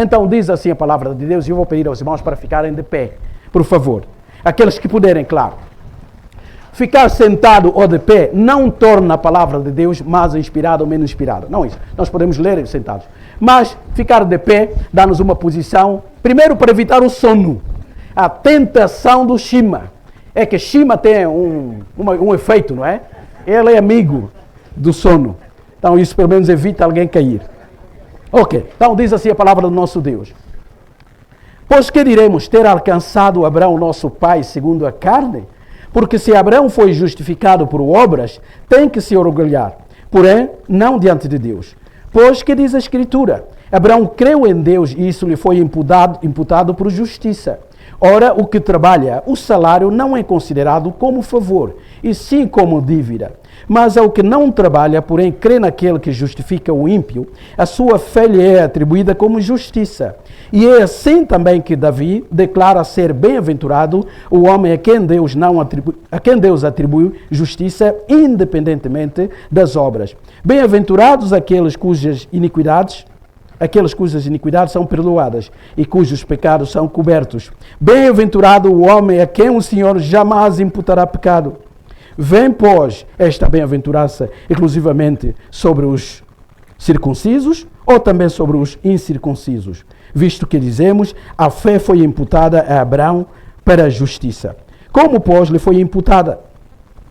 Então diz assim a palavra de Deus, e eu vou pedir aos irmãos para ficarem de pé, por favor. Aqueles que puderem, claro. Ficar sentado ou de pé não torna a palavra de Deus mais inspirada ou menos inspirada. Não é isso. Nós podemos ler sentados. Mas ficar de pé dá-nos uma posição, primeiro para evitar o sono. A tentação do Shima. É que Shima tem um efeito, não é? Ele é amigo do sono. Então isso pelo menos evita alguém cair. Ok. Então diz assim a palavra do nosso Deus. Pois que diremos ter alcançado Abraão, nosso pai, segundo a carne? Porque se Abraão foi justificado por obras, tem que se orgulhar, porém, não diante de Deus. Pois que diz a Escritura, Abraão creu em Deus e isso lhe foi imputado por justiça. Ora, o que trabalha, o salário não é considerado como favor, e sim como dívida. Mas ao que não trabalha, porém crê naquele que justifica o ímpio, a sua fé lhe é atribuída como justiça. E é assim também que Davi declara ser bem-aventurado o homem a quem Deus atribui justiça independentemente das obras. Bem-aventurados aqueles cujas iniquidades são perdoadas e cujos pecados são cobertos. Bem-aventurado o homem a quem o Senhor jamais imputará pecado. Vem, pois, esta bem-aventurança exclusivamente sobre os circuncisos ou também sobre os incircuncisos? Visto que dizemos, a fé foi imputada a Abraão para a justiça. Como, pois, lhe foi imputada?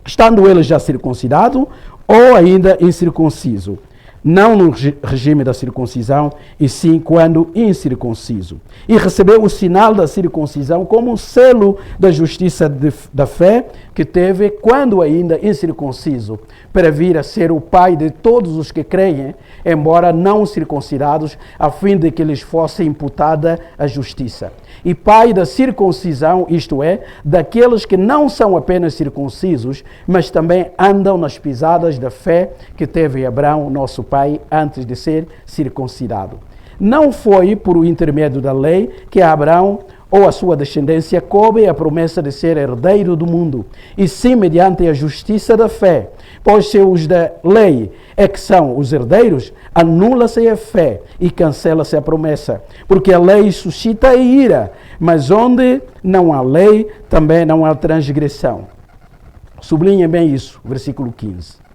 Estando ele já circuncidado ou ainda incircunciso? Não no regime da circuncisão, e sim quando incircunciso. E recebeu o sinal da circuncisão como um selo da justiça da fé que teve quando ainda incircunciso, para vir a ser o pai de todos os que creem, embora não circuncidados, a fim de que lhes fosse imputada a justiça. E pai da circuncisão, isto é, daqueles que não são apenas circuncisos, mas também andam nas pisadas da fé que teve Abraão, nosso pai, antes de ser circuncidado. Não foi por o intermédio da lei que Abraão ou a sua descendência coube a promessa de ser herdeiro do mundo, e sim mediante a justiça da fé. Pois se os da lei é que são os herdeiros, anula-se a fé e cancela-se a promessa, porque a lei suscita a ira, mas onde não há lei, também não há transgressão. Sublinhem bem isso, versículo 15.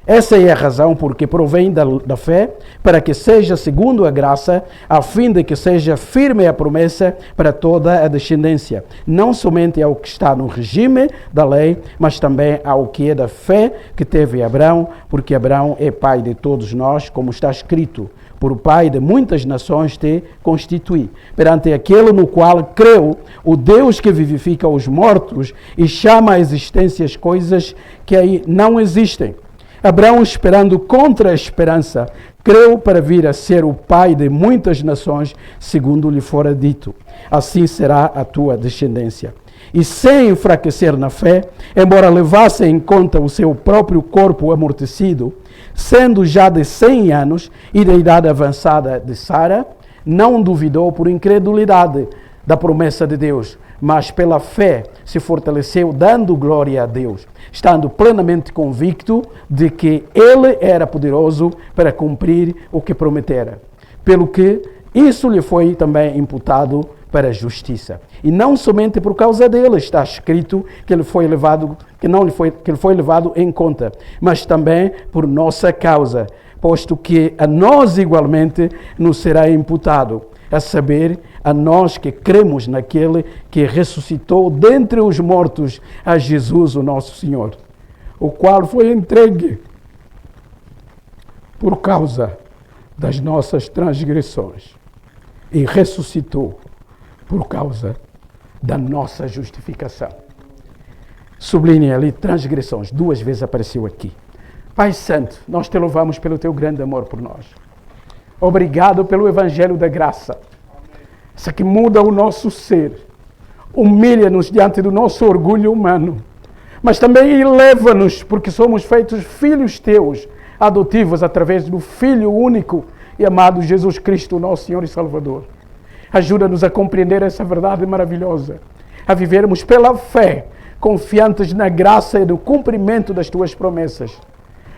Essa é a razão porque provém da fé, para que seja segundo a graça, a fim de que seja firme a promessa para toda a descendência, não somente ao que está no regime da lei, mas também ao que é da fé que teve Abraão, porque Abraão é pai de todos nós, como está escrito, por pai de muitas nações te constituí, perante aquele no qual creu, o Deus que vivifica os mortos e chama à existência as coisas que aí não existem. Abraão, esperando contra a esperança, creu para vir a ser o pai de muitas nações, segundo lhe fora dito. Assim será a tua descendência. E sem enfraquecer na fé, embora levasse em conta o seu próprio corpo amortecido, sendo já de 100 anos e da idade avançada de Sara, não duvidou por incredulidade da promessa de Deus, mas pela fé se fortaleceu, dando glória a Deus, estando plenamente convicto de que Ele era poderoso para cumprir o que prometera. Pelo que isso lhe foi também imputado para a justiça. E não somente por causa dele está escrito que ele foi levado em conta, mas também por nossa causa, posto que a nós igualmente nos será imputado, a saber, a nós que cremos naquele que ressuscitou dentre os mortos a Jesus, o nosso Senhor, o qual foi entregue por causa das nossas transgressões e ressuscitou por causa da nossa justificação. Sublinhe ali, transgressões, 2 vezes apareceu aqui. Pai Santo, nós te louvamos pelo teu grande amor por nós. Obrigado pelo Evangelho da Graça. Isso que muda o nosso ser, humilha-nos diante do nosso orgulho humano, mas também eleva-nos, porque somos feitos filhos teus, adotivos através do Filho único e amado Jesus Cristo, nosso Senhor e Salvador. Ajuda-nos a compreender essa verdade maravilhosa, a vivermos pela fé, confiantes na graça e no cumprimento das tuas promessas.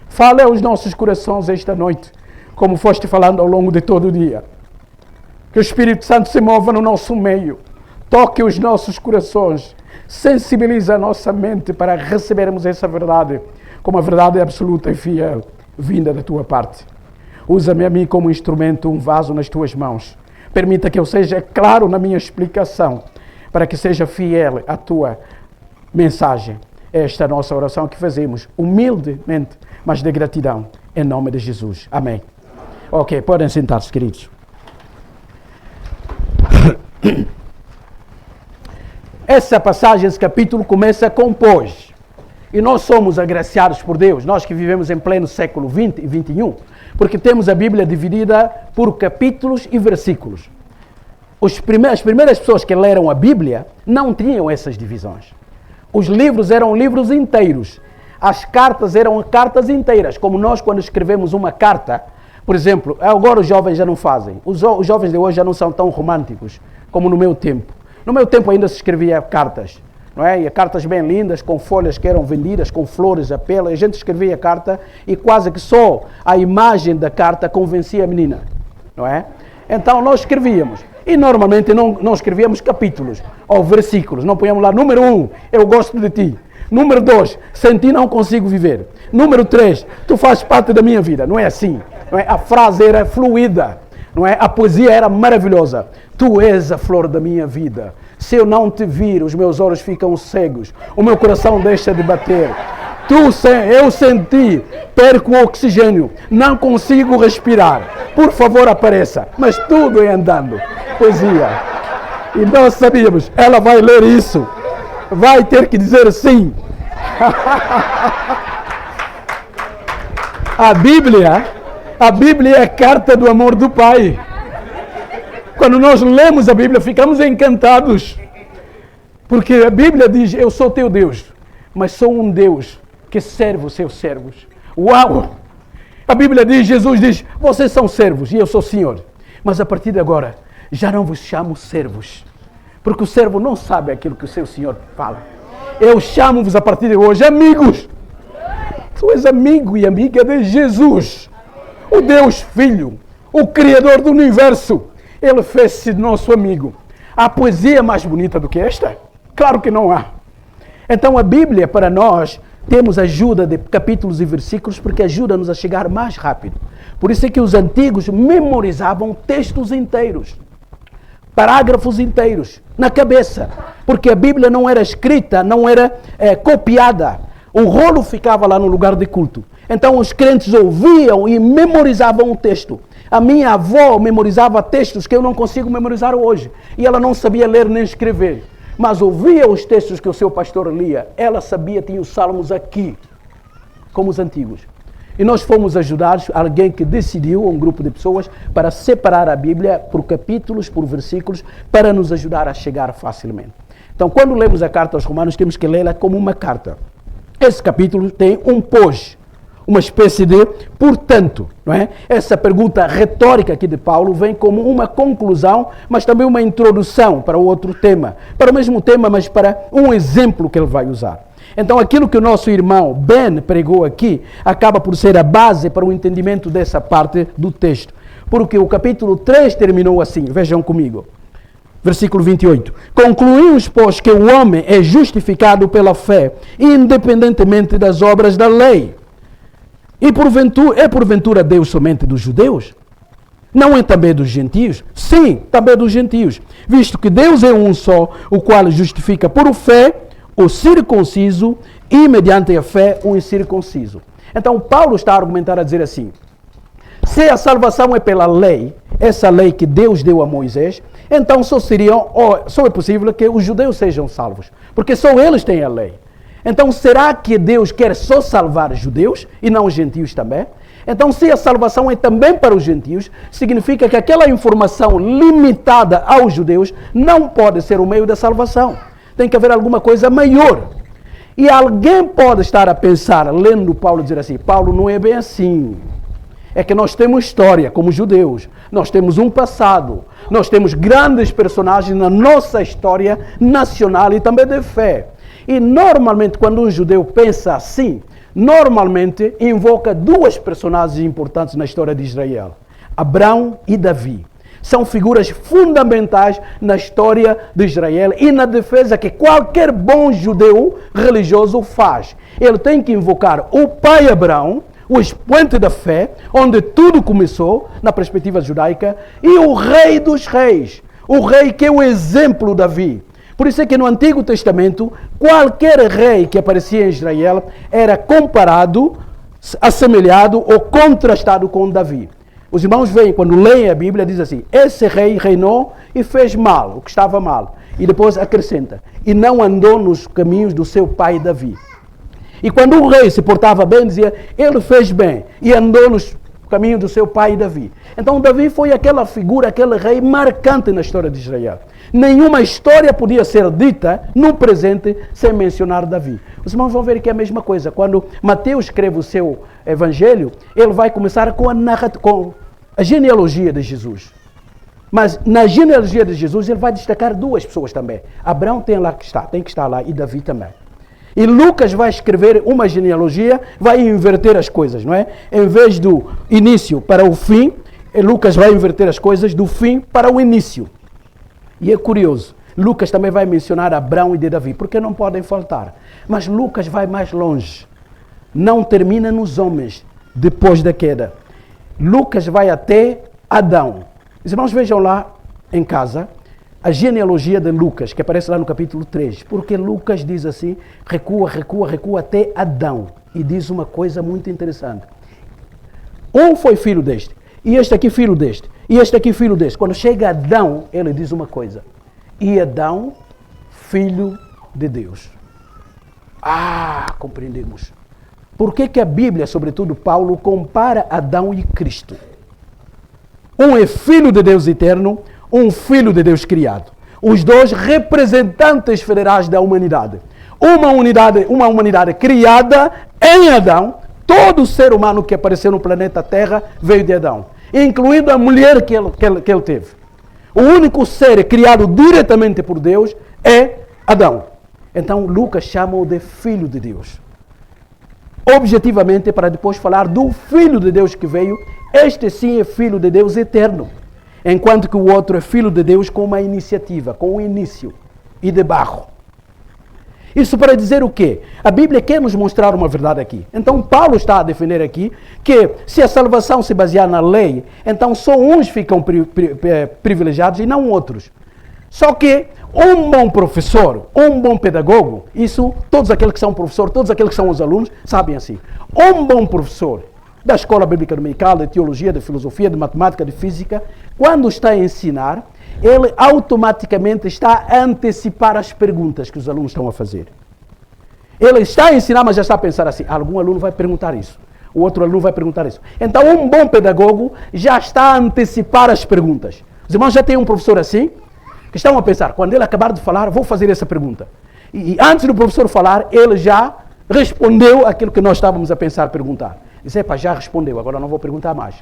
Fale aos nossos corações esta noite, como foste falando ao longo de todo o dia. Que o Espírito Santo se mova no nosso meio, toque os nossos corações, sensibilize a nossa mente para recebermos essa verdade como a verdade absoluta e fiel, vinda da tua parte. Usa-me a mim como instrumento, um vaso nas tuas mãos. Permita que eu seja claro na minha explicação, para que seja fiel à tua mensagem. Esta é a nossa oração que fazemos, humildemente, mas de gratidão, em nome de Jesus. Amém. Ok, podem sentar-se, queridos. Essa passagem, esse capítulo começa com pois. E nós somos agraciados por Deus, nós que vivemos em pleno século XX e XXI, porque temos a Bíblia dividida por capítulos e versículos. As primeiras pessoas que leram a Bíblia não tinham essas divisões. Os livros eram livros inteiros. As cartas eram cartas inteiras, como nós quando escrevemos uma carta, por exemplo, agora os jovens já não fazem. Os jovens de hoje já não são tão românticos como no meu tempo. No meu tempo ainda se escrevia cartas. Não é? E cartas bem lindas, com folhas que eram vendidas, com flores a pelo. A gente escrevia a carta e quase que só a imagem da carta convencia a menina. Não é? Então nós escrevíamos. E normalmente não escrevíamos capítulos ou versículos. Não punhamos lá, número 1, eu gosto de ti. Número 2, sem ti não consigo viver. Número 3, tu fazes parte da minha vida. Não é assim. Não é? A frase era fluida. Não é? A poesia era maravilhosa. Tu és a flor da minha vida. Se eu não te vir, os meus olhos ficam cegos. O meu coração deixa de bater. Eu sem ti perco o oxigênio. Não consigo respirar. Por favor, apareça. Mas tudo é andando. Poesia. E nós sabíamos, ela vai ler isso. Vai ter que dizer sim. A Bíblia é a carta do amor do Pai. Quando nós lemos a Bíblia, ficamos encantados. Porque a Bíblia diz, eu sou teu Deus, mas sou um Deus que serve os seus servos. Uau! A Bíblia diz, Jesus diz, vocês são servos e eu sou Senhor. Mas a partir de agora, já não vos chamo servos. Porque o servo não sabe aquilo que o seu Senhor fala. Eu chamo-vos a partir de hoje amigos. Tu és amigo e amiga de Jesus. O Deus Filho, o Criador do Universo. Ele fez-se nosso amigo. Há poesia mais bonita do que esta? Claro que não há. Então a Bíblia, para nós, temos ajuda de capítulos e versículos, porque ajuda-nos a chegar mais rápido. Por isso é que os antigos memorizavam textos inteiros, parágrafos inteiros, na cabeça. Porque a Bíblia não era escrita, não era copiada. O rolo ficava lá no lugar de culto. Então os crentes ouviam e memorizavam o texto. A minha avó memorizava textos que eu não consigo memorizar hoje. E ela não sabia ler nem escrever. Mas ouvia os textos que o seu pastor lia. Ela sabia, tinha os salmos aqui, como os antigos. E nós fomos ajudados, alguém que decidiu, um grupo de pessoas, para separar a Bíblia por capítulos, por versículos, para nos ajudar a chegar facilmente. Então, quando lemos a carta aos Romanos, temos que lê-la como uma carta. Esse capítulo tem um pós, uma espécie de portanto, não é? Essa pergunta retórica aqui de Paulo vem como uma conclusão, mas também uma introdução para o outro tema, para o mesmo tema, mas para um exemplo que ele vai usar. Então aquilo que o nosso irmão Ben pregou aqui, acaba por ser a base para o entendimento dessa parte do texto. Porque o capítulo 3 terminou assim, vejam comigo. Versículo 28. Concluímos, pois, que o homem é justificado pela fé, independentemente das obras da lei. E porventura Deus somente dos judeus? Não é também dos gentios? Sim, também dos gentios. Visto que Deus é um só, o qual justifica por fé o circunciso e mediante a fé o incircunciso. Então Paulo está a argumentar a dizer assim, se a salvação é pela lei, essa lei que Deus deu a Moisés, então só é possível que os judeus sejam salvos, porque só eles têm a lei. Então será que Deus quer só salvar judeus e não os gentios também? Então se a salvação é também para os gentios, significa que aquela informação limitada aos judeus não pode ser o meio da salvação. Tem que haver alguma coisa maior. E alguém pode estar a pensar, lendo Paulo, dizer assim, Paulo, não é bem assim. É que nós temos história como judeus, nós temos um passado, nós temos grandes personagens na nossa história nacional e também de fé. E normalmente quando um judeu pensa assim, normalmente invoca duas personagens importantes na história de Israel, Abraão e Davi. são figuras fundamentais na história de Israel e na defesa que qualquer bom judeu religioso faz. Ele tem que invocar o pai Abraão, o expoente da fé, onde tudo começou, na perspectiva judaica, e o rei dos reis, o rei que é o exemplo Davi. Por isso é que no Antigo Testamento, qualquer rei que aparecia em Israel era comparado, assemelhado ou contrastado com Davi. Os irmãos veem, quando leem a Bíblia, diz assim, esse rei reinou e fez mal, o que estava mal. E depois acrescenta, e não andou nos caminhos do seu pai Davi. E quando o rei se portava bem, dizia, ele fez bem e andou nos caminhos do seu pai Davi. Então Davi foi aquela figura, aquele rei marcante na história de Israel. Nenhuma história podia ser dita no presente sem mencionar Davi. Os irmãos vão ver que é a mesma coisa. Quando Mateus escreve o seu evangelho, ele vai começar com a genealogia de Jesus. Mas na genealogia de Jesus ele vai destacar duas pessoas também. Abraão tem que estar lá e Davi também. E Lucas vai escrever uma genealogia, vai inverter as coisas, não é? Em vez do início para o fim, Lucas vai inverter as coisas do fim para o início. E é curioso, Lucas também vai mencionar Abraão e de Davi, porque não podem faltar. Mas Lucas vai mais longe. Não termina nos homens, depois da queda. Lucas vai até Adão. Os irmãos vejam lá em casa a genealogia de Lucas, que aparece lá no capítulo 3. Porque Lucas diz assim, recua até Adão. E diz uma coisa muito interessante. Um foi filho deste, e este aqui filho deste, e este aqui filho deste. Quando chega Adão, ele diz uma coisa. E Adão, filho de Deus. Compreendemos. Por que a Bíblia, sobretudo Paulo, compara Adão e Cristo? Um é filho de Deus eterno, um filho de Deus criado. Os dois representantes federais da humanidade. Uma humanidade criada em Adão. Todo ser humano que apareceu no planeta Terra veio de Adão, incluindo a mulher que ele teve. O único ser criado diretamente por Deus é Adão. Então Lucas chama-o de filho de Deus. Objetivamente, para depois falar do filho de Deus que veio, este sim é filho de Deus eterno. Enquanto que o outro é filho de Deus com uma iniciativa, com um início e de barro. Isso para dizer o quê? A Bíblia quer nos mostrar uma verdade aqui. Então Paulo está a defender aqui que se a salvação se basear na lei, então só uns ficam privilegiados e não outros. Só que um bom professor, um bom pedagogo, isso todos aqueles que são professores, todos aqueles que são os alunos, sabem assim. Um bom professor da escola bíblica dominical, de teologia, de filosofia, de matemática, de física, quando está a ensinar, ele automaticamente está a antecipar as perguntas que os alunos estão a fazer. Ele está a ensinar, mas já está a pensar assim, algum aluno vai perguntar isso, o outro aluno vai perguntar isso. Então um bom pedagogo já está a antecipar as perguntas. Os irmãos já têm um professor assim, que estão a pensar, quando ele acabar de falar, vou fazer essa pergunta. E antes do professor falar, ele já respondeu aquilo que nós estávamos a pensar perguntar. Disse, já respondeu, agora não vou perguntar mais.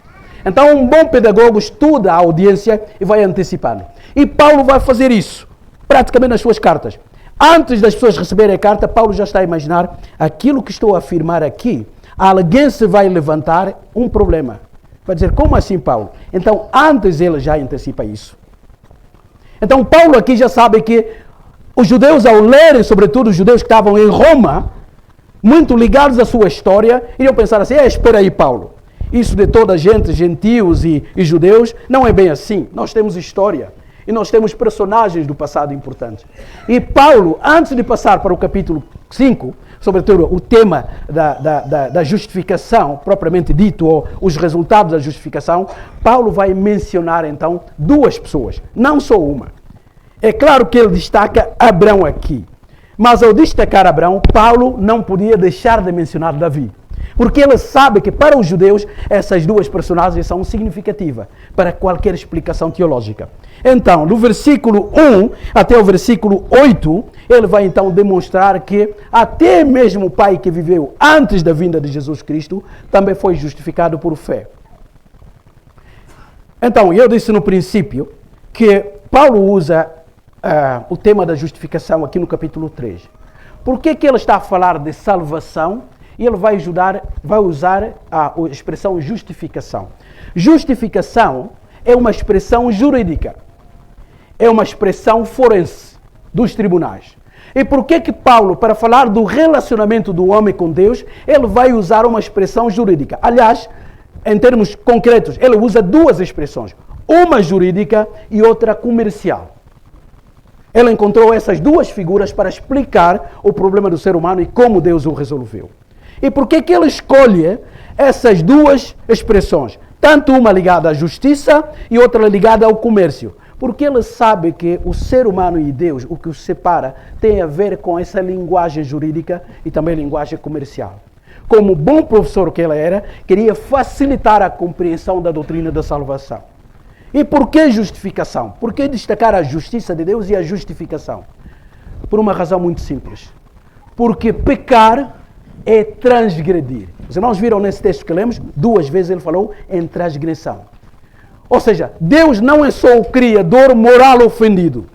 Então um bom pedagogo estuda a audiência e vai antecipando. E Paulo vai fazer isso, praticamente nas suas cartas. Antes das pessoas receberem a carta, Paulo já está a imaginar aquilo que estou a afirmar aqui. Alguém se vai levantar um problema. Vai dizer, como assim, Paulo? Então antes ele já antecipa isso. Então Paulo aqui já sabe que os judeus, ao lerem, sobretudo os judeus que estavam em Roma, muito ligados à sua história, iriam pensar assim, espera aí, Paulo, isso de toda a gente, gentios e judeus, não é bem assim. Nós temos história e nós temos personagens do passado importantes. E Paulo, antes de passar para o capítulo 5, sobretudo o tema da justificação, propriamente dito, ou os resultados da justificação, Paulo vai mencionar então duas pessoas, não só uma. É claro que ele destaca Abraão aqui, mas ao destacar Abraão, Paulo não podia deixar de mencionar Davi. Porque ele sabe que para os judeus essas duas personagens são significativas para qualquer explicação teológica. Então, do versículo 1 até o versículo 8, ele vai então demonstrar que até mesmo o pai que viveu antes da vinda de Jesus Cristo também foi justificado por fé. Então, eu disse no princípio que Paulo usa o tema da justificação aqui no capítulo 3. Por que ele está a falar de salvação? E ele vai usar a expressão justificação. Justificação é uma expressão jurídica. É uma expressão forense dos tribunais. E por que Paulo, para falar do relacionamento do homem com Deus, ele vai usar uma expressão jurídica? Aliás, em termos concretos, ele usa duas expressões. Uma jurídica e outra comercial. Ele encontrou essas duas figuras para explicar o problema do ser humano e como Deus o resolveu. E por que ele escolhe essas duas expressões? Tanto uma ligada à justiça e outra ligada ao comércio. Porque ele sabe que o ser humano e Deus, o que os separa, tem a ver com essa linguagem jurídica e também linguagem comercial. Como bom professor que ele era, queria facilitar a compreensão da doutrina da salvação. E por que justificação? Por que destacar a justiça de Deus e a justificação? Por uma razão muito simples. Porque pecar é transgredir. Os irmãos viram nesse texto que lemos, 2 vezes ele falou em transgressão. Ou seja, Deus não é só o Criador moral ofendido.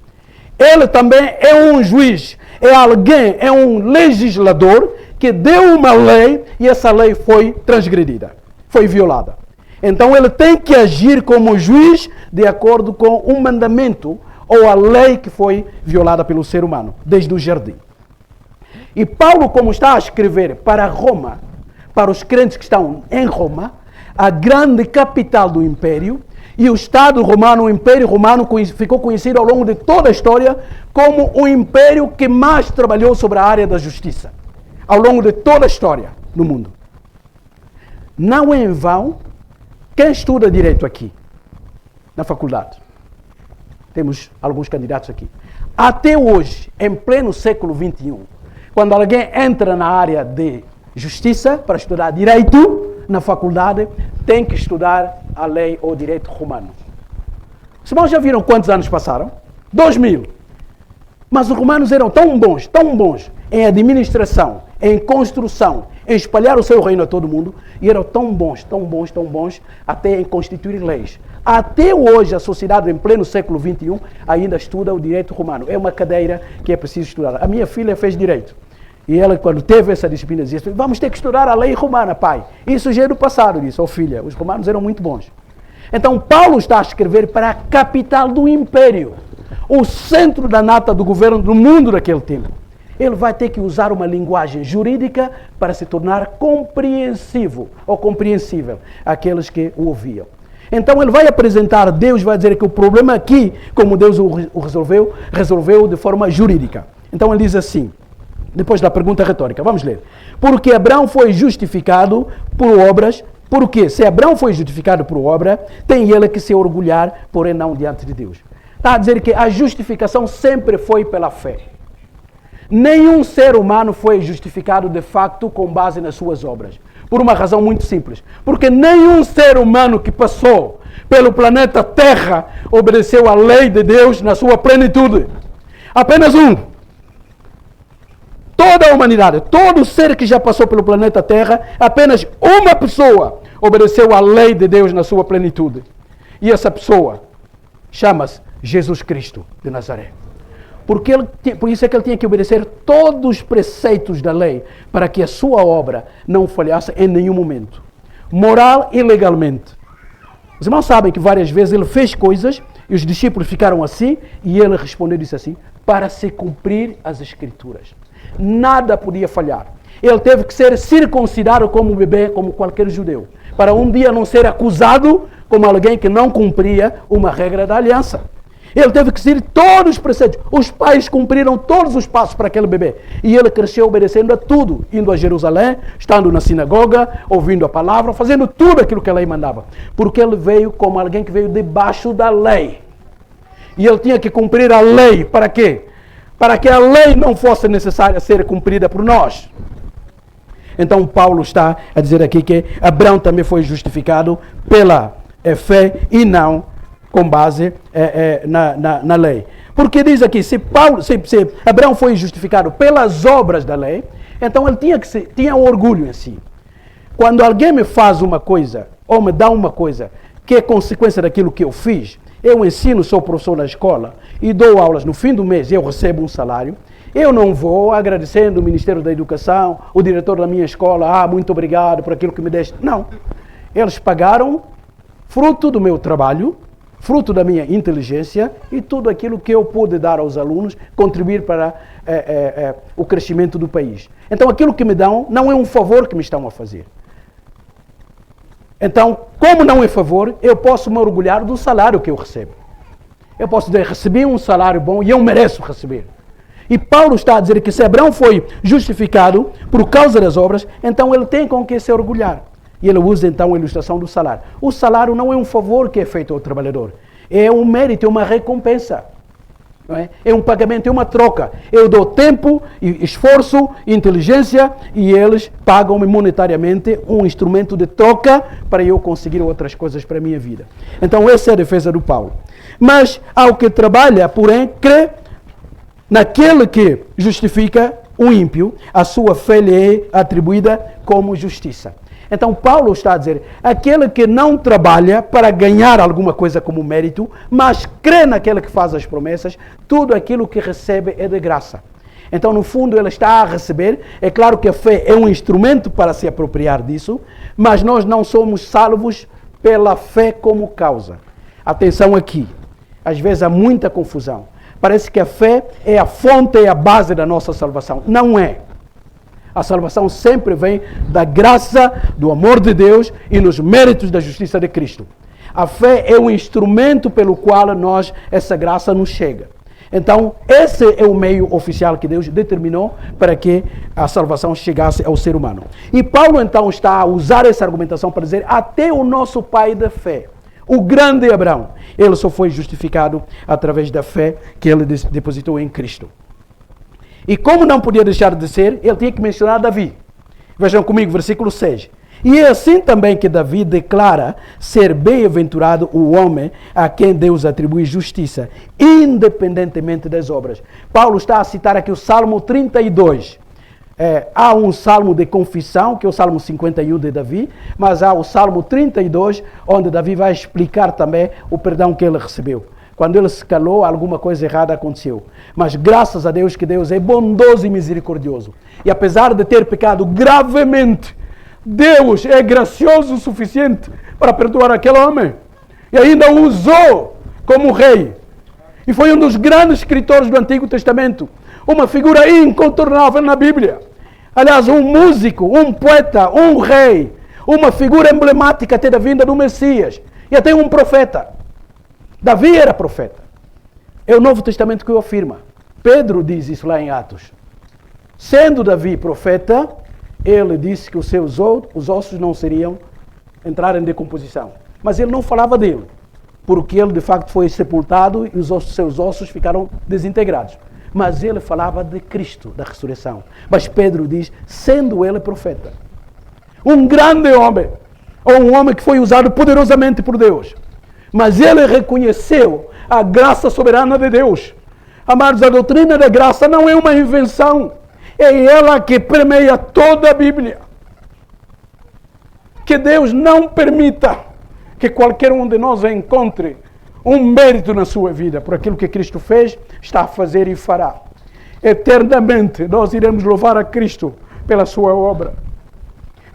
Ele também é um juiz, é alguém, é um legislador que deu uma lei e essa lei foi transgredida, foi violada. Então ele tem que agir como juiz de acordo com o mandamento ou a lei que foi violada pelo ser humano, desde o jardim. E Paulo, como está a escrever para Roma, para os crentes que estão em Roma, a grande capital do império, e o Estado romano, o Império Romano, ficou conhecido ao longo de toda a história como o império que mais trabalhou sobre a área da justiça, ao longo de toda a história do mundo. Não é em vão, quem estuda direito aqui, na faculdade, temos alguns candidatos aqui, até hoje, em pleno século XXI, quando alguém entra na área de justiça para estudar direito, na faculdade, tem que estudar a lei ou direito romano. Os irmãos já viram quantos anos passaram? 2000. Mas os romanos eram tão bons em administração, em construção, em espalhar o seu reino a todo mundo, e eram tão bons, até em constituir leis. Até hoje, a sociedade em pleno século XXI ainda estuda o direito romano. É uma cadeira que é preciso estudar. A minha filha fez direito. E ela, quando teve essa disciplina, dizia: vamos ter que estudar a lei romana, pai. Isso já é do passado, disse: oh filha, os romanos eram muito bons. Então Paulo está a escrever para a capital do império, o centro da nata do governo do mundo daquele tempo. Ele vai ter que usar uma linguagem jurídica para se tornar compreensivo ou compreensível àqueles que o ouviam. Então ele vai apresentar Deus, vai dizer que o problema aqui, como Deus o resolveu de forma jurídica. Então ele diz assim, depois da pergunta retórica, vamos ler. Porque Abraão foi justificado por obras, porque se Abraão foi justificado por obra, tem ele que se orgulhar, porém não diante de Deus. Está a dizer que a justificação sempre foi pela fé. Nenhum ser humano foi justificado de facto com base nas suas obras. Por uma razão muito simples. Porque nenhum ser humano que passou pelo planeta Terra obedeceu à lei de Deus na sua plenitude. Apenas um. Toda a humanidade, todo ser que já passou pelo planeta Terra, apenas uma pessoa obedeceu à lei de Deus na sua plenitude. E essa pessoa chama-se Jesus Cristo de Nazaré. Por isso é que ele tinha que obedecer todos os preceitos da lei, para que a sua obra não falhasse em nenhum momento, moral e legalmente. Os irmãos sabem que várias vezes ele fez coisas e os discípulos ficaram assim, e ele respondeu e disse assim: para se cumprir as Escrituras. Nada podia falhar. Ele teve que ser circuncidado como bebê, como qualquer judeu, para um dia não ser acusado como alguém que não cumpria uma regra da aliança. Ele teve que seguir todos os preceitos. Os pais cumpriram todos os passos para aquele bebê. E ele cresceu obedecendo a tudo. Indo a Jerusalém, estando na sinagoga, ouvindo a palavra, fazendo tudo aquilo que a lei mandava. Porque ele veio como alguém que veio debaixo da lei. E ele tinha que cumprir a lei. Para quê? Para que a lei não fosse necessária ser cumprida por nós. Então Paulo está a dizer aqui que Abraão também foi justificado pela fé e não com base na lei. Porque diz aqui, se Abraão foi justificado pelas obras da lei, então ele tinha orgulho em si. Quando alguém me faz uma coisa, ou me dá uma coisa, que é consequência daquilo que eu fiz, eu ensino, sou professor na escola, e dou aulas no fim do mês, eu recebo um salário, eu não vou agradecendo o Ministério da Educação, o diretor da minha escola, muito obrigado por aquilo que me deste. Não. Eles pagaram fruto do meu trabalho, fruto da minha inteligência e tudo aquilo que eu pude dar aos alunos, contribuir para o crescimento do país. Então, aquilo que me dão não é um favor que me estão a fazer. Então, como não é favor, eu posso me orgulhar do salário que eu recebo. Eu posso dizer, recebi um salário bom e eu mereço receber. E Paulo está a dizer que se Abraão foi justificado por causa das obras, então ele tem com que se orgulhar. E ele usa então a ilustração do salário. O salário não é um favor que é feito ao trabalhador. É um mérito, é uma recompensa. Não é? É um pagamento, é uma troca. Eu dou tempo, esforço, inteligência e eles pagam-me monetariamente um instrumento de troca para eu conseguir outras coisas para a minha vida. Então essa é a defesa do Paulo. Mas ao que trabalha, porém, crê naquele que justifica o ímpio, a sua fé lhe é atribuída como justiça. Então Paulo está a dizer, aquele que não trabalha para ganhar alguma coisa como mérito, mas crê naquele que faz as promessas, tudo aquilo que recebe é de graça. Então no fundo ele está a receber, é claro que a fé é um instrumento para se apropriar disso, mas nós não somos salvos pela fé como causa. Atenção aqui, às vezes há muita confusão. Parece que a fé é a fonte, é a base da nossa salvação. Não é. A salvação sempre vem da graça, do amor de Deus e nos méritos da justiça de Cristo. A fé é o instrumento pelo qual essa graça nos chega. Então, esse é o meio oficial que Deus determinou para que a salvação chegasse ao ser humano. E Paulo, então, está a usar essa argumentação para dizer, até o nosso pai da fé, o grande Abraão, ele só foi justificado através da fé que ele depositou em Cristo. E como não podia deixar de ser, ele tinha que mencionar Davi. Vejam comigo, versículo 6. E é assim também que Davi declara ser bem-aventurado o homem a quem Deus atribui justiça, independentemente das obras. Paulo está a citar aqui o Salmo 32. Há um salmo de confissão, que é o Salmo 51 de Davi, mas há o Salmo 32, onde Davi vai explicar também o perdão que ele recebeu. Quando ele se calou, alguma coisa errada aconteceu. Mas graças a Deus que Deus é bondoso e misericordioso. E apesar de ter pecado gravemente, Deus é gracioso o suficiente para perdoar aquele homem. E ainda o usou como rei. E foi um dos grandes escritores do Antigo Testamento. Uma figura incontornável na Bíblia. Aliás, um músico, um poeta, um rei. Uma figura emblemática até da vinda do Messias. E até um profeta. Davi era profeta. É o Novo Testamento que o afirma. Pedro diz isso lá em Atos. Sendo Davi profeta, ele disse que os ossos não seriam entrar em decomposição. Mas ele não falava dele, porque ele de facto foi sepultado e seus ossos ficaram desintegrados. Mas ele falava de Cristo, da ressurreição. Mas Pedro diz, sendo ele profeta. Um grande homem, ou um homem que foi usado poderosamente por Deus. Mas ele reconheceu a graça soberana de Deus. Amados, a doutrina da graça não é uma invenção. É ela que permeia toda a Bíblia. Que Deus não permita que qualquer um de nós encontre um mérito na sua vida por aquilo que Cristo fez, está a fazer e fará. Eternamente nós iremos louvar a Cristo pela sua obra.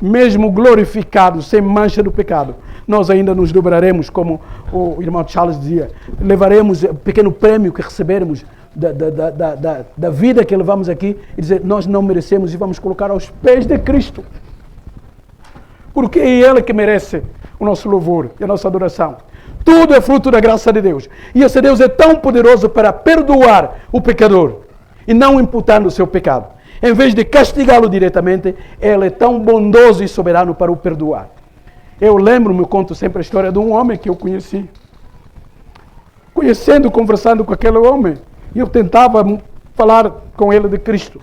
Mesmo glorificado, sem mancha do pecado, nós ainda nos dobraremos, como o irmão Charles dizia, levaremos o pequeno prêmio que recebermos da vida que levamos aqui e dizer, nós não merecemos e vamos colocar aos pés de Cristo. Porque é Ele que merece o nosso louvor e a nossa adoração. Tudo é fruto da graça de Deus. E esse Deus é tão poderoso para perdoar o pecador e não imputando o seu pecado. Em vez de castigá-lo diretamente, Ele é tão bondoso e soberano para o perdoar. Eu lembro-me, eu conto sempre a história de um homem que eu conheci. Conhecendo, conversando com aquele homem, eu tentava falar com ele de Cristo.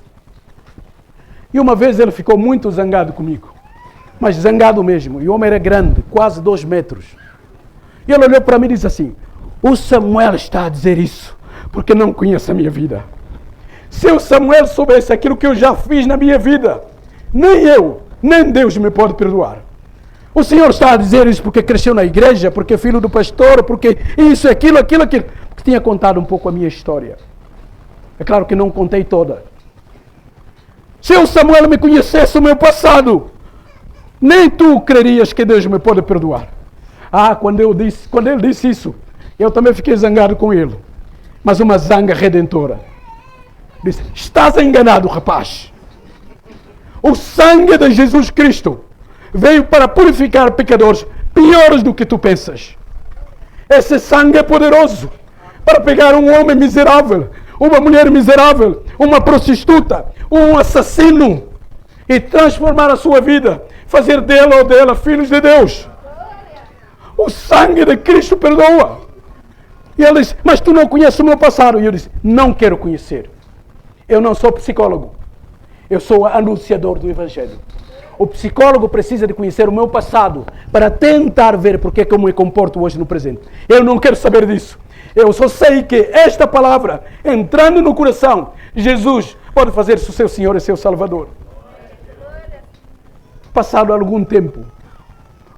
E uma vez ele ficou muito zangado comigo. Mas zangado mesmo. E o homem era grande, quase 2 metros. E ele olhou para mim e disse assim, o Samuel está a dizer isso porque não conhece a minha vida. Se o Samuel soubesse aquilo que eu já fiz na minha vida, nem eu, nem Deus me pode perdoar. O Senhor está a dizer isso porque cresceu na igreja, porque é filho do pastor, porque isso, aquilo. Porque tinha contado um pouco a minha história. É claro que não contei toda. Se o Samuel me conhecesse o meu passado, nem tu crerias que Deus me pode perdoar. Quando ele disse isso, Eu também fiquei zangado com ele. Mas uma zanga redentora. Disse, estás enganado, rapaz. O sangue de Jesus Cristo veio para purificar pecadores piores do que tu pensas. Esse sangue é poderoso para pegar um homem miserável, uma mulher miserável, uma prostituta, um assassino e transformar a sua vida, fazer dele ou dela filhos de Deus. O sangue de Cristo perdoa. E ele disse, mas tu não conheces o meu passado. E eu disse, não quero conhecer. Eu não sou psicólogo. Eu sou anunciador do Evangelho. O psicólogo precisa de conhecer o meu passado para tentar ver porque é que eu me comporto hoje no presente. Eu não quero saber disso. Eu só sei que esta palavra, entrando no coração, Jesus pode fazer-se o seu Senhor e seu Salvador. Passado algum tempo,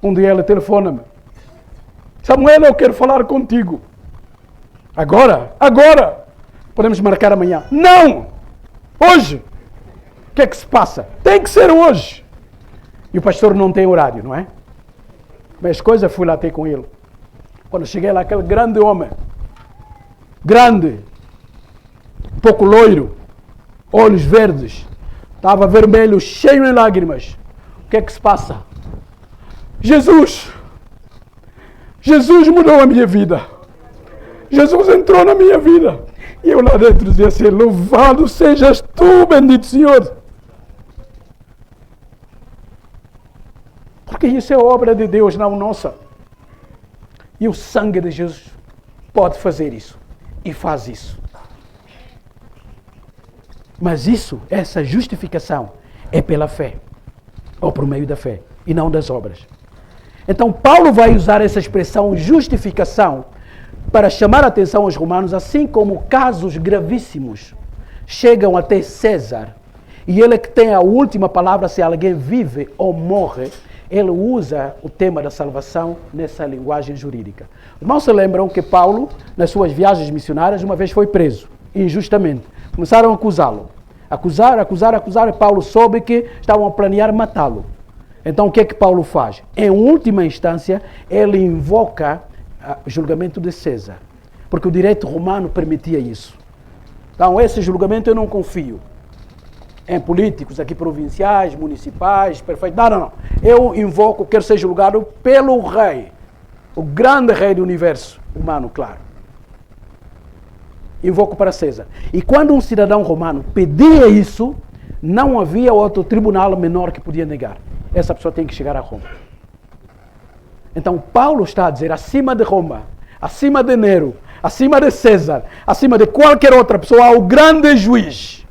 um dia ele telefona-me. Samuel, eu quero falar contigo. Agora? Podemos marcar amanhã. Não! Hoje! O que é que se passa? Tem que ser hoje! E o pastor não tem horário, não é? Mas coisa, fui lá ter com ele. Quando cheguei lá, aquele grande homem, grande, um pouco loiro, olhos verdes, estava vermelho, cheio de lágrimas. O que é que se passa? Jesus mudou a minha vida. Jesus entrou na minha vida. E eu lá dentro dizia assim, louvado sejas tu, bendito Senhor. Porque isso é obra de Deus, não nossa. E o sangue de Jesus pode fazer isso. E faz isso. Mas isso, essa justificação, é pela fé. Ou por meio da fé. E não das obras. Então Paulo vai usar essa expressão justificação para chamar a atenção aos romanos, assim como casos gravíssimos chegam até César. E ele é que tem a última palavra se alguém vive ou morre. Ele usa o tema da salvação nessa linguagem jurídica. Os irmãos se lembram que Paulo, nas suas viagens missionárias, uma vez foi preso, injustamente. Começaram a acusá-lo. Acusar, e Paulo soube que estavam a planear matá-lo. Então o que é que Paulo faz? Em última instância, ele invoca o julgamento de César. Porque o direito romano permitia isso. Então esse julgamento eu não confio em políticos aqui provinciais, municipais, perfeito. Não. Eu invoco, quero ser julgado pelo rei, o grande rei do universo humano, claro. Invoco para César. E quando um cidadão romano pedia isso, não havia outro tribunal menor que podia negar. Essa pessoa tem que chegar a Roma. Então Paulo está a dizer, acima de Roma, acima de Nero, acima de César, acima de qualquer outra pessoa, há o grande juiz,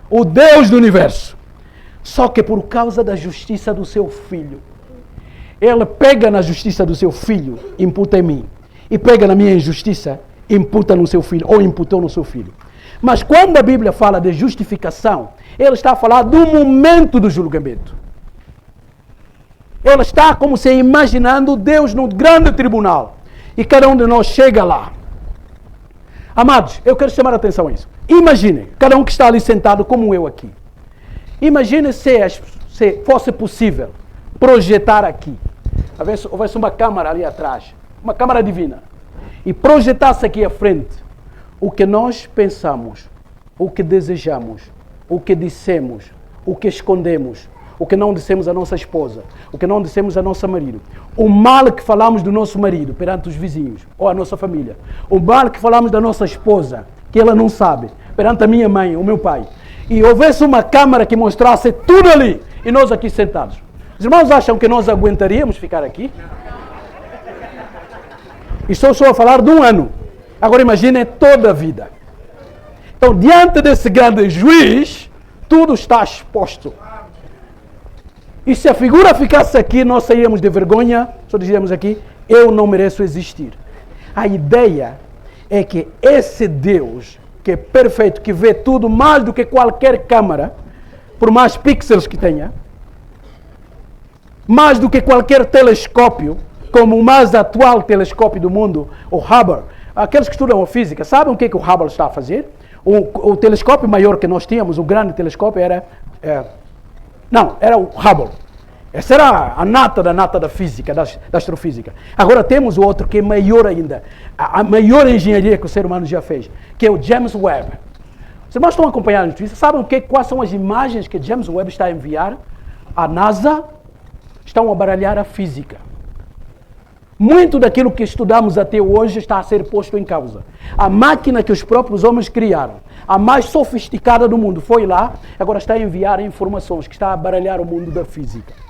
o Deus do universo. Só que por causa da justiça do seu filho, ele pega na justiça do seu filho, imputa em mim, e pega na minha injustiça, imputa no seu filho, ou imputou no seu filho. Mas quando a Bíblia fala de justificação, ele está a falar do momento do julgamento. Ele está como se imaginando Deus no grande tribunal. E cada um de nós chega lá. Amados, eu quero chamar a atenção a isso. Imaginem, cada um que está ali sentado como eu aqui. Imagine se fosse possível projetar aqui. Houvesse uma câmara ali atrás. Uma câmara divina. E projetasse aqui à frente o que nós pensamos, o que desejamos, o que dissemos, o que escondemos, o que não dissemos à nossa esposa, o que não dissemos ao nosso marido, o mal que falamos do nosso marido perante os vizinhos ou a nossa família, o mal que falamos da nossa esposa, que ela não sabe, perante a minha mãe, o meu pai, e houvesse uma câmara que mostrasse tudo ali, e nós aqui sentados. Os irmãos acham que nós aguentaríamos ficar aqui? E estou só a falar de um ano. Agora imagine toda a vida. Então, diante desse grande juiz, tudo está exposto. E se a figura ficasse aqui, nós saíamos de vergonha, só dizíamos aqui, eu não mereço existir. A ideia é que esse Deus, que é perfeito, que vê tudo mais do que qualquer câmara, por mais pixels que tenha, mais do que qualquer telescópio, como o mais atual telescópio do mundo, o Hubble. Aqueles que estudam a física, sabem o que o Hubble está a fazer? O telescópio maior que nós tínhamos, o grande telescópio, era o Hubble. Essa era a nata da física, da astrofísica. Agora temos o outro que é maior ainda. A maior engenharia que o ser humano já fez, que é o James Webb. Os irmãos estão acompanhando a notícia, sabem quais são as imagens que James Webb está a enviar? A NASA estão a baralhar a física. Muito daquilo que estudamos até hoje está a ser posto em causa. A máquina que os próprios homens criaram, a mais sofisticada do mundo, foi lá, agora está a enviar informações que está a baralhar o mundo da física.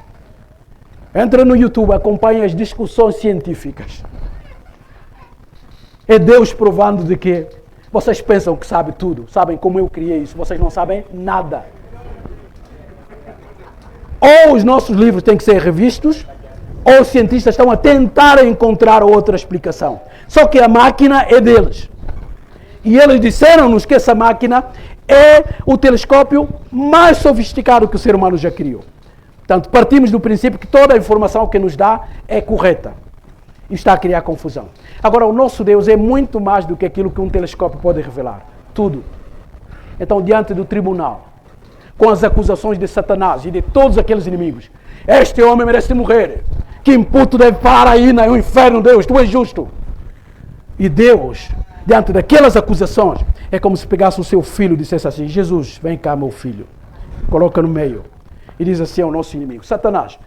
Entra no YouTube, acompanha as discussões científicas. É Deus provando de que vocês pensam que sabem tudo, sabem como eu criei isso, vocês não sabem nada. Ou os nossos livros têm que ser revistos, ou os cientistas estão a tentar encontrar outra explicação. Só que a máquina é deles. E eles disseram-nos que essa máquina é o telescópio mais sofisticado que o ser humano já criou. Portanto, partimos do princípio que toda a informação que nos dá é correta. E está a criar confusão. Agora, o nosso Deus é muito mais do que aquilo que um telescópio pode revelar. Tudo. Então, diante do tribunal, com as acusações de Satanás e de todos aqueles inimigos, este homem merece morrer. Que imputo deve parar aí no inferno, Deus, tu és justo. E Deus, diante daquelas acusações, é como se pegasse o seu filho e dissesse assim: Jesus, vem cá, meu filho. Coloca no meio. E diz assim ao nosso inimigo: Satanás,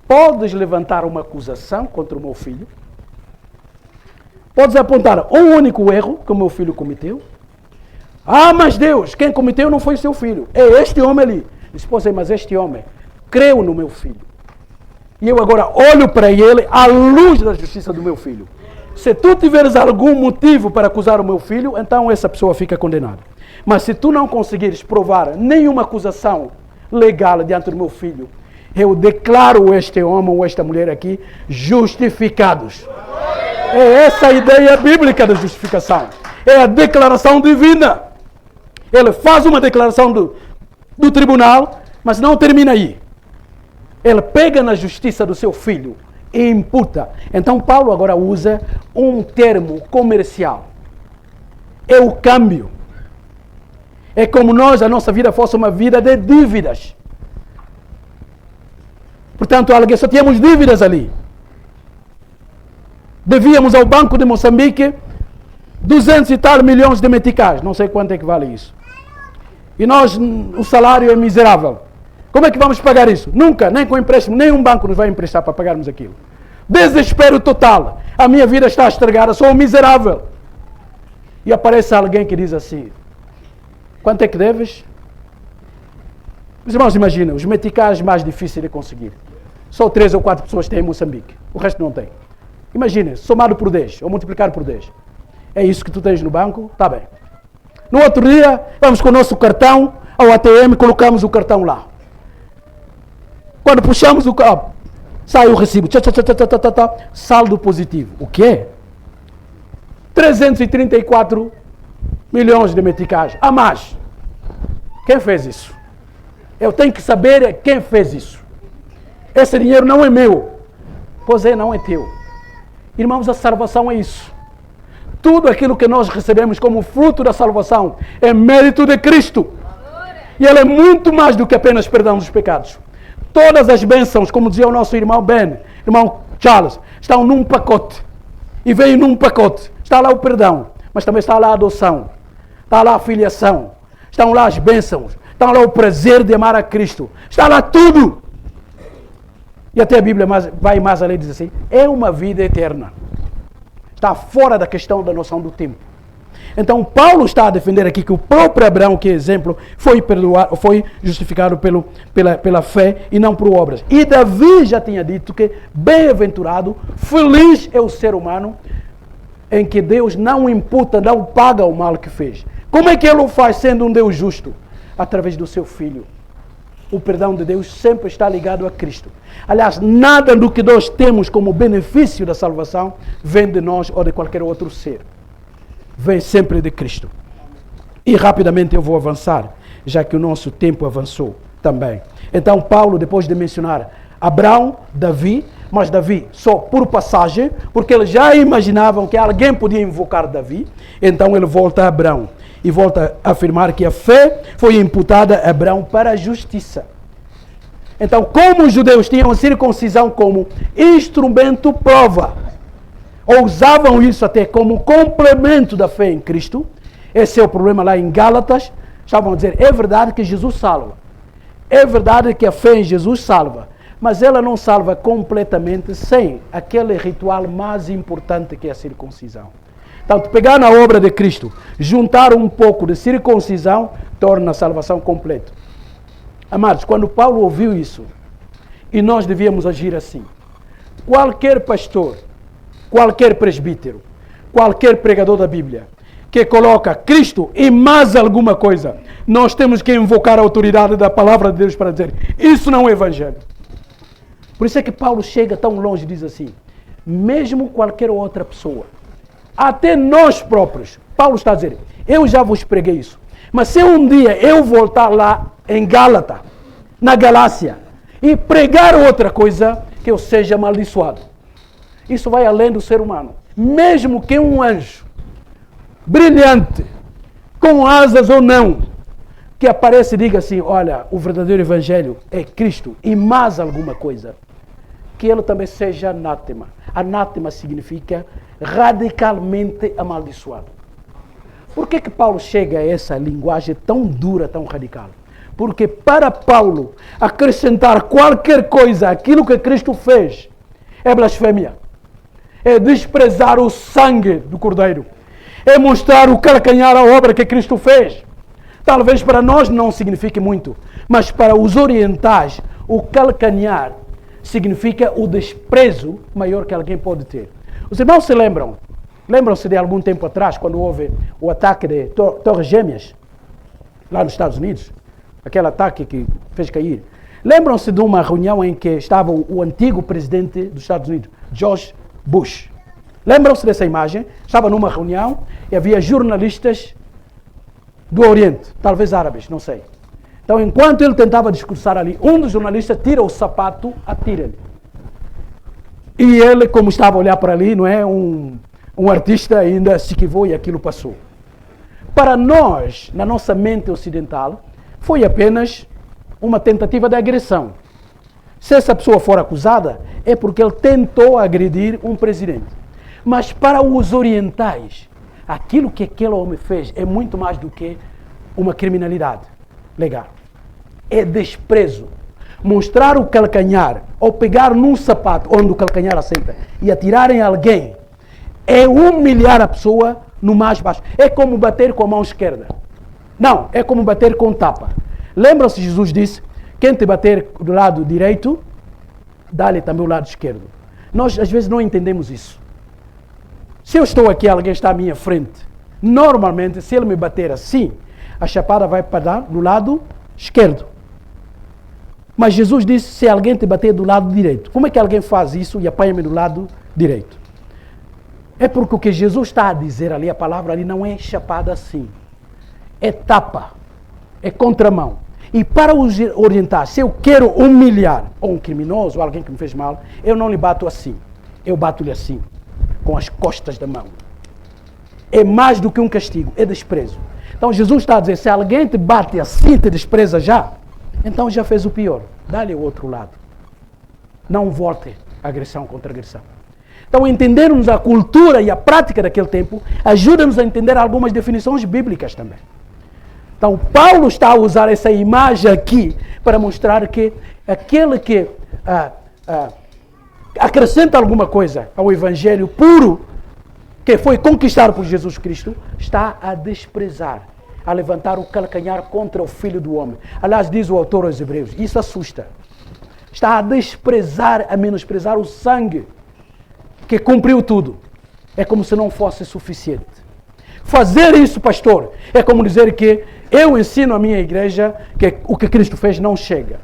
podes levantar uma acusação contra o meu filho? Podes apontar um único erro que o meu filho cometeu? Ah, mas Deus, quem cometeu não foi o seu filho. É este homem ali. Disse: pois é, mas este homem creu no meu filho. E eu agora olho para ele à luz da justiça do meu filho. Se tu tiveres algum motivo para acusar o meu filho, então essa pessoa fica condenada. Mas se tu não conseguires provar nenhuma acusação legal diante do meu filho, eu declaro este homem ou esta mulher aqui justificados. É essa a ideia bíblica da justificação. É a declaração divina. Ele faz uma declaração do tribunal, mas não termina aí. Ele pega na justiça do seu filho e imputa. Então Paulo agora usa um termo comercial. É o câmbio. É como a nossa vida fosse uma vida de dívidas. Portanto, só tínhamos dívidas ali. Devíamos ao Banco de Moçambique 200 e tal milhões de meticais. Não sei quanto é que vale isso. E o salário é miserável. Como é que vamos pagar isso? Nunca, nem com empréstimo, nenhum banco nos vai emprestar para pagarmos aquilo. Desespero total. A minha vida está estragada, sou um miserável. E aparece alguém que diz assim: quanto é que deves? Os irmãos, imaginem, os meticais mais difíceis de conseguir. Só 3 ou 4 pessoas têm em Moçambique. O resto não tem. Imaginem, somado por 10, ou multiplicado por 10. É isso que tu tens no banco? Está bem. No outro dia, vamos com o nosso cartão ao ATM, colocamos o cartão lá. Quando puxamos o carro, sai o recibo. Saldo positivo. O quê? 334 milhões de meticais. A mais. Quem fez isso? Eu tenho que saber quem fez isso. Esse dinheiro não é meu. Pois é, não é teu. Irmãos, a salvação é isso. Tudo aquilo que nós recebemos como fruto da salvação é mérito de Cristo. E Ele é muito mais do que apenas perdão dos pecados. Todas as bênçãos, como dizia o nosso irmão Ben, irmão Charles, estão num pacote. E vem num pacote. Está lá o perdão, mas também está lá a adoção. Está lá a filiação. Estão lá as bênçãos. Está lá o prazer de amar a Cristo. Está lá tudo. E até a Bíblia vai mais além e diz assim: é uma vida eterna. Está fora da questão da noção do tempo. Então Paulo está a defender aqui que o próprio Abraão, que é exemplo, foi justificado pela fé e não por obras. E Davi já tinha dito que bem-aventurado, feliz é o ser humano em que Deus não imputa, não paga o mal que fez. Como é que ele o faz sendo um Deus justo? Através do seu Filho. O perdão de Deus sempre está ligado a Cristo. Aliás, nada do que nós temos como benefício da salvação vem de nós ou de qualquer outro ser. Vem sempre de Cristo. E rapidamente eu vou avançar, já que o nosso tempo avançou também. Então Paulo, depois de mencionar Abraão, Davi, mas Davi só por passagem, porque eles já imaginavam que alguém podia invocar Davi, então ele volta a Abraão. E volta a afirmar que a fé foi imputada a Abraão para a justiça. Então, como os judeus tinham a circuncisão como instrumento prova, ou usavam isso até como complemento da fé em Cristo, esse é o problema lá em Gálatas, estavam a dizer, é verdade que Jesus salva, é verdade que a fé em Jesus salva, mas ela não salva completamente sem aquele ritual mais importante que é a circuncisão. Então, pegar na obra de Cristo, juntar um pouco de circuncisão, torna a salvação completa. Amados, quando Paulo ouviu isso, e nós devíamos agir assim, qualquer pastor, qualquer presbítero, qualquer pregador da Bíblia, que coloca Cristo e mais alguma coisa, nós temos que invocar a autoridade da palavra de Deus para dizer, isso não é evangelho. Por isso é que Paulo chega tão longe e diz assim, mesmo qualquer outra pessoa, até nós próprios, Paulo está a dizer, eu já vos preguei isso, mas se um dia eu voltar lá em Gálata, na Galácia, e pregar outra coisa, que eu seja amaldiçoado. Isso vai além do ser humano. Mesmo que um anjo, brilhante, com asas ou não, que aparece e diga assim, olha, o verdadeiro evangelho é Cristo e mais alguma coisa, que ele também seja anátema. Anátema significa radicalmente amaldiçoado. Por que Paulo chega a essa linguagem tão dura, tão radical? Porque para Paulo, acrescentar qualquer coisa àquilo que Cristo fez é blasfêmia. É desprezar o sangue do Cordeiro. É mostrar o calcanhar à obra que Cristo fez. Talvez para nós não signifique muito, mas para os orientais, o calcanhar significa o desprezo maior que alguém pode ter. Os irmãos se lembram? Lembram-se de algum tempo atrás, quando houve o ataque de Torres Gêmeas, lá nos Estados Unidos? Aquele ataque que fez cair. Lembram-se de uma reunião em que estava o antigo presidente dos Estados Unidos, George Bush. Lembram-se dessa imagem? Estava numa reunião e havia jornalistas do Oriente, talvez árabes, não sei. Então, enquanto ele tentava discursar ali, um dos jornalistas tira o sapato, atira-lhe. E ele, como estava a olhar para ali, não é, um artista, ainda se esquivou e aquilo passou. Para nós, na nossa mente ocidental, foi apenas uma tentativa de agressão. Se essa pessoa for acusada, é porque ele tentou agredir um presidente. Mas para os orientais, aquilo que aquele homem fez é muito mais do que uma criminalidade legal. É desprezo. Mostrar o calcanhar, ou pegar num sapato onde o calcanhar assenta e atirar em alguém, é humilhar a pessoa no mais baixo. É como bater com a mão esquerda. Não, é como bater com tapa. Lembram-se, Jesus disse, quem te bater do lado direito, dá-lhe também o lado esquerdo. Nós às vezes não entendemos isso. Se eu estou aqui, alguém está à minha frente, normalmente, se ele me bater assim, a chapada vai para dar do lado esquerdo. Mas Jesus disse, se alguém te bater do lado direito, como é que alguém faz isso e apanha-me do lado direito? É porque o que Jesus está a dizer ali, a palavra ali não é chapada assim. É tapa, é contramão. E para os orientar, se eu quero humilhar ou um criminoso, ou alguém que me fez mal, eu não lhe bato assim. Eu bato-lhe assim, com as costas da mão. É mais do que um castigo, é desprezo. Então Jesus está a dizer, se alguém te bate assim, te despreza já, então já fez o pior. Dá-lhe o outro lado. Não volte agressão contra agressão. Então entendermos a cultura e a prática daquele tempo ajuda-nos a entender algumas definições bíblicas também. Então Paulo está a usar essa imagem aqui para mostrar que aquele que acrescenta alguma coisa ao evangelho puro, que foi conquistado por Jesus Cristo, está a desprezar, a levantar o calcanhar contra o Filho do Homem. Aliás, diz o autor aos Hebreus, isso assusta. Está a desprezar, a menosprezar o sangue que cumpriu tudo. É como se não fosse suficiente. Fazer isso, pastor, é como dizer que eu ensino a minha igreja que o que Cristo fez não chega.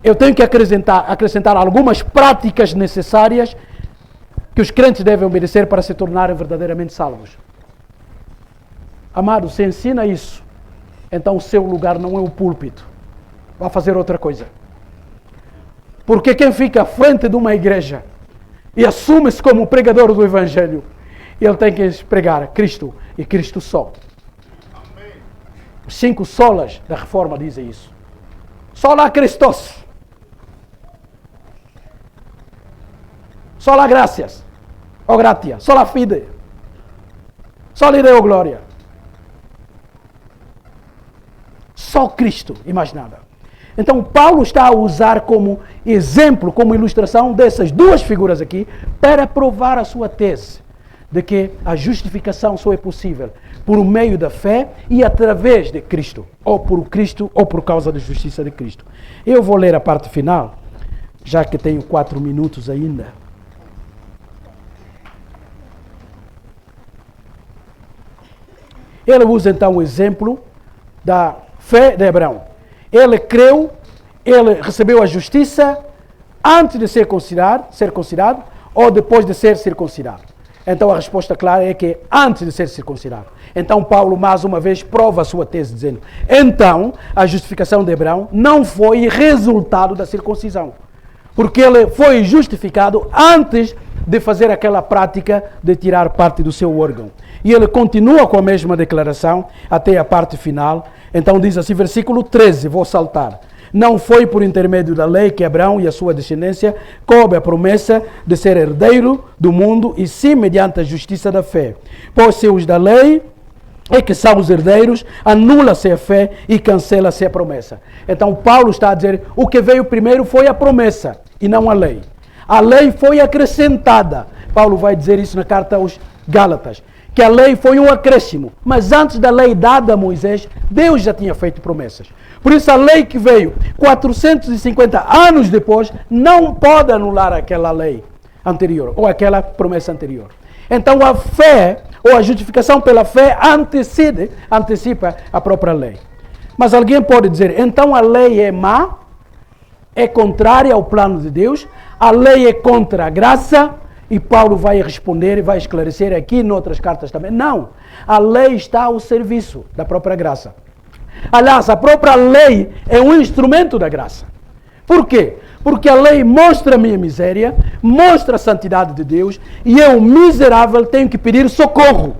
Eu tenho que acrescentar algumas práticas necessárias que os crentes devem obedecer para se tornarem verdadeiramente salvos. Amado, se ensina isso, então o seu lugar não é o púlpito. Vá fazer outra coisa. Porque quem fica à frente de uma igreja e assume-se como pregador do Evangelho, ele tem que pregar Cristo e Cristo só. Os 5 solas da Reforma dizem isso. Sola Christos. Sola gracias, o gratia, sola fide, só lhe deu glória. Só Cristo e mais nada. Então Paulo está a usar como exemplo, como ilustração dessas duas figuras aqui, para provar a sua tese de que a justificação só é possível por meio da fé e através de Cristo, ou por Cristo, ou por causa da justiça de Cristo. Eu vou ler a parte final, já que tenho 4 minutos ainda. Ele usa então o exemplo da fé de Abraão. Ele creu, ele recebeu a justiça antes de ser considerado ou depois de ser circuncidado. Então a resposta clara é que antes de ser circuncidado. Então Paulo mais uma vez prova a sua tese dizendo, então a justificação de Abraão não foi resultado da circuncisão. Porque ele foi justificado antes de fazer aquela prática de tirar parte do seu órgão. E ele continua com a mesma declaração até a parte final. Então diz assim, versículo 13, vou saltar. Não foi por intermédio da lei que Abraão e a sua descendência coube a promessa de ser herdeiro do mundo, e sim mediante a justiça da fé. Pois se os da lei é que são os herdeiros, anula-se a fé e cancela-se a promessa. Então Paulo está a dizer, o que veio primeiro foi a promessa e não a lei. A lei foi acrescentada. Paulo vai dizer isso na carta aos Gálatas, que a lei foi um acréscimo. Mas antes da lei dada a Moisés, Deus já tinha feito promessas. Por isso a lei que veio 450 anos depois não pode anular aquela lei anterior, ou aquela promessa anterior. Então a fé, ou a justificação pela fé, antecipa a própria lei. Mas alguém pode dizer, então a lei é má, é contrária ao plano de Deus, a lei é contra a graça, e Paulo vai responder e vai esclarecer aqui em outras cartas também. Não, a lei está ao serviço da própria graça. Aliás, a própria lei é um instrumento da graça. Por quê? Porque a lei mostra a minha miséria, mostra a santidade de Deus, e eu, miserável, tenho que pedir socorro.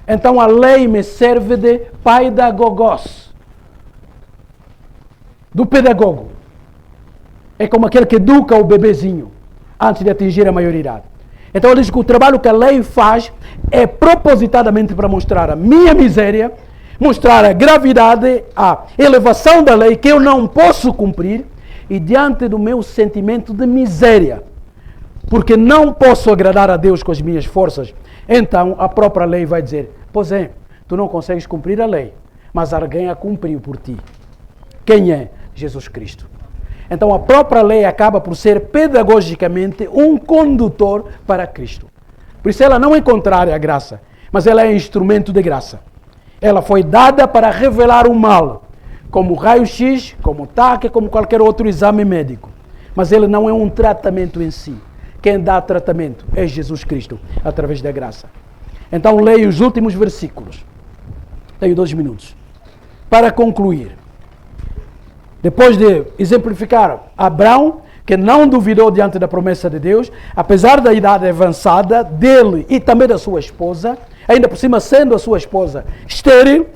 Então a lei me serve de pedagogos, do pedagogo. É como aquele que educa o bebezinho antes de atingir a maioridade. Então ele diz que o trabalho que a lei faz é propositadamente para mostrar a minha miséria, mostrar a gravidade, a elevação da lei que eu não posso cumprir, e diante do meu sentimento de miséria, porque não posso agradar a Deus com as minhas forças, então a própria lei vai dizer, pois é, tu não consegues cumprir a lei, mas alguém a cumpriu por ti. Quem é? Jesus Cristo. Então a própria lei acaba por ser pedagogicamente um condutor para Cristo. Por isso ela não é contrária à graça, mas ela é instrumento de graça. Ela foi dada para revelar o mal, como raio-x, como TAC, como qualquer outro exame médico. Mas ele não é um tratamento em si. Quem dá tratamento é Jesus Cristo, através da graça. Então leio os últimos versículos. Tenho 2 minutos. Para concluir, depois de exemplificar Abraão, que não duvidou diante da promessa de Deus, apesar da idade avançada dele e também da sua esposa, ainda por cima sendo a sua esposa estéril,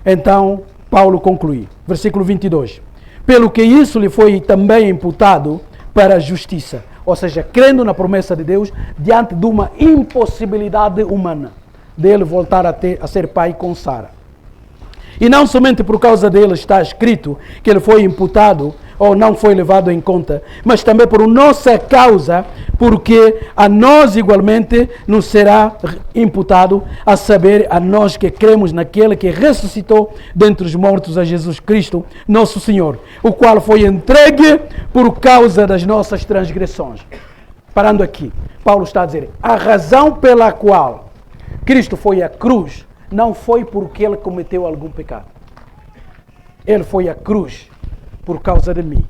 então Paulo conclui, versículo 22. Pelo que isso lhe foi também imputado para a justiça. Ou seja, crendo na promessa de Deus diante de uma impossibilidade humana dele voltar a ser pai com Sara. E não somente por causa dele está escrito que ele foi imputado ou não foi levado em conta, mas também por nossa causa, porque a nós igualmente nos será imputado, a saber, a nós que cremos naquele que ressuscitou dentre os mortos, a Jesus Cristo, nosso Senhor, o qual foi entregue por causa das nossas transgressões. Parando aqui, Paulo está a dizer, a razão pela qual Cristo foi à cruz, não foi porque ele cometeu algum pecado. Ele foi à cruz por causa de mim.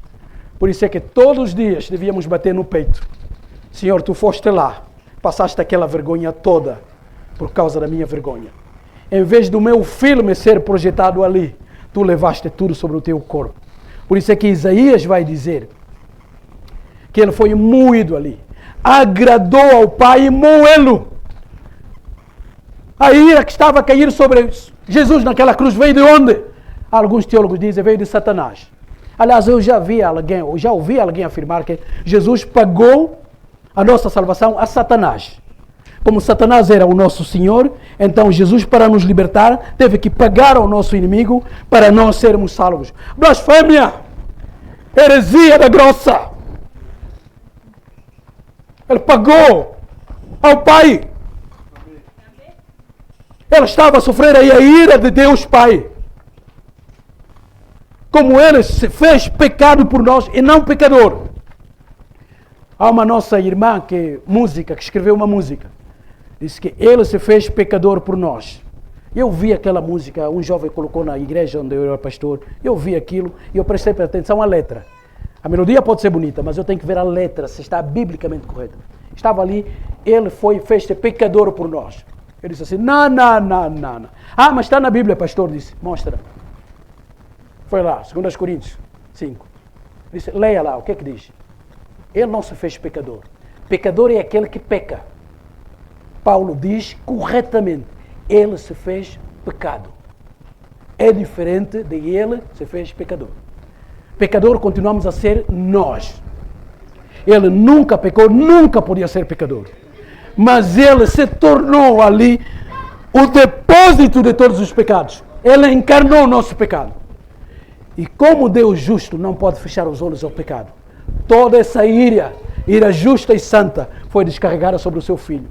Por isso é que todos os dias devíamos bater no peito. Senhor, tu foste lá, passaste aquela vergonha toda por causa da minha vergonha. Em vez do meu filme ser projetado ali, tu levaste tudo sobre o teu corpo. Por isso é que Isaías vai dizer que ele foi moído ali. Agradou ao Pai moê-lo. A ira que estava a cair sobre Jesus naquela cruz veio de onde? Alguns teólogos dizem veio de Satanás. Aliás, eu já ouvi alguém afirmar que Jesus pagou a nossa salvação a Satanás. Como Satanás era o nosso Senhor, então Jesus, para nos libertar, teve que pagar ao nosso inimigo para nós sermos salvos. Blasfêmia! Heresia da grossa! Ele pagou ao Pai. Ele estava a sofrer aí a ira de Deus Pai. Como ele se fez pecado por nós e não pecador. Há uma nossa irmã que escreveu uma música. Disse que ele se fez pecador por nós. Eu vi aquela música, um jovem colocou na igreja onde eu era pastor. Eu vi aquilo e eu prestei atenção à letra. A melodia pode ser bonita, mas eu tenho que ver a letra, se está biblicamente correta. Estava ali, ele fez-se pecador por nós. Ele disse assim, não. Ah, mas está na Bíblia, pastor, disse, mostra. Foi lá, 2 Coríntios 5. Disse, leia lá, o que é que diz? Ele não se fez pecador. Pecador é aquele que peca. Paulo diz corretamente, ele se fez pecado. É diferente de ele se fez pecador. Pecador continuamos a ser nós. Ele nunca pecou, nunca podia ser pecador. Mas ele se tornou ali o depósito de todos os pecados. Ele encarnou o nosso pecado. E como Deus justo não pode fechar os olhos ao pecado, toda essa ira justa e santa, foi descarregada sobre o seu filho.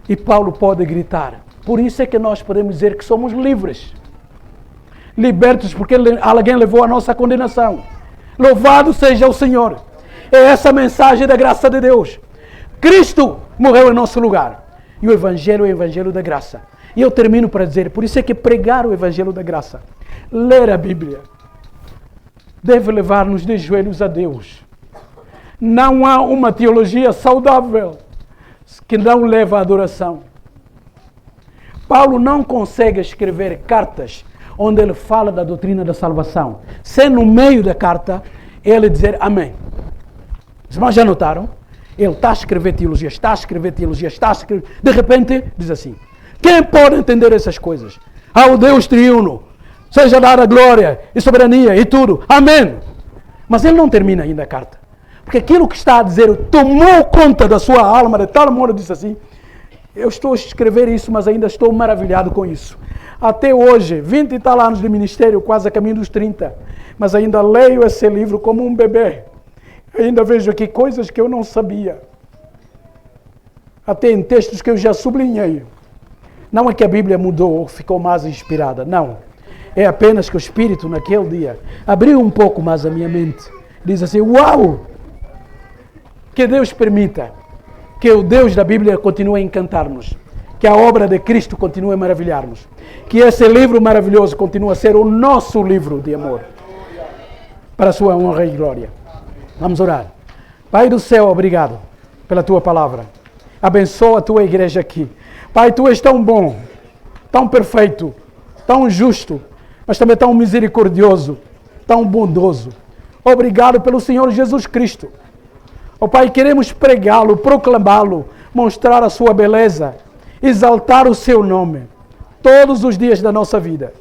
E Paulo pode gritar. Por isso é que nós podemos dizer que somos livres. Libertos porque alguém levou a nossa condenação. Louvado seja o Senhor. É essa mensagem da graça de Deus. Cristo morreu em nosso lugar. E o Evangelho é o Evangelho da graça. E eu termino para dizer, por isso é que pregar o Evangelho da graça, ler a Bíblia, deve levar-nos de joelhos a Deus. Não há uma teologia saudável que não leva à adoração. Paulo não consegue escrever cartas onde ele fala da doutrina da salvação, sem no meio da carta ele dizer amém. Os irmãos já notaram? Ele está a escrever teologia, de repente diz assim, quem pode entender essas coisas? Ao Deus triuno, seja dada glória e soberania e tudo, amém. Mas ele não termina ainda a carta, porque aquilo que está a dizer tomou conta da sua alma de tal modo, diz assim, eu estou a escrever isso, mas ainda estou maravilhado com isso. Até hoje, 20 e tal anos de ministério, quase a caminho dos 30, mas ainda leio esse livro como um bebê. Ainda vejo aqui coisas que eu não sabia. Até em textos que eu já sublinhei. Não é que a Bíblia mudou ou ficou mais inspirada, não. É apenas que o Espírito, naquele dia, abriu um pouco mais a minha mente. Diz assim, uau! Que Deus permita que o Deus da Bíblia continue a encantar-nos. Que a obra de Cristo continue a maravilhar-nos. Que esse livro maravilhoso continue a ser o nosso livro de amor. Para a sua honra e glória. Vamos orar. Pai do céu, obrigado pela tua palavra. Abençoa a tua igreja aqui. Pai, tu és tão bom, tão perfeito, tão justo, mas também tão misericordioso, tão bondoso. Obrigado pelo Senhor Jesus Cristo. Ó Pai, queremos pregá-lo, proclamá-lo, mostrar a sua beleza, exaltar o seu nome, todos os dias da nossa vida.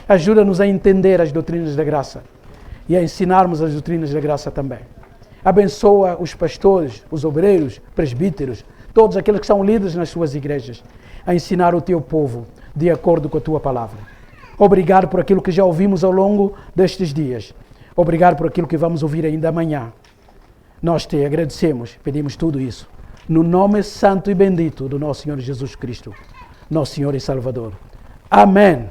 Ajuda-nos a entender as doutrinas da graça e a ensinarmos as doutrinas da graça também. Abençoa os pastores, os obreiros, presbíteros, todos aqueles que são líderes nas suas igrejas, a ensinar o teu povo de acordo com a tua palavra. Obrigado por aquilo que já ouvimos ao longo destes dias. Obrigado por aquilo que vamos ouvir ainda amanhã. Nós te agradecemos, pedimos tudo isso, no nome santo e bendito do nosso Senhor Jesus Cristo, nosso Senhor e Salvador. Amém.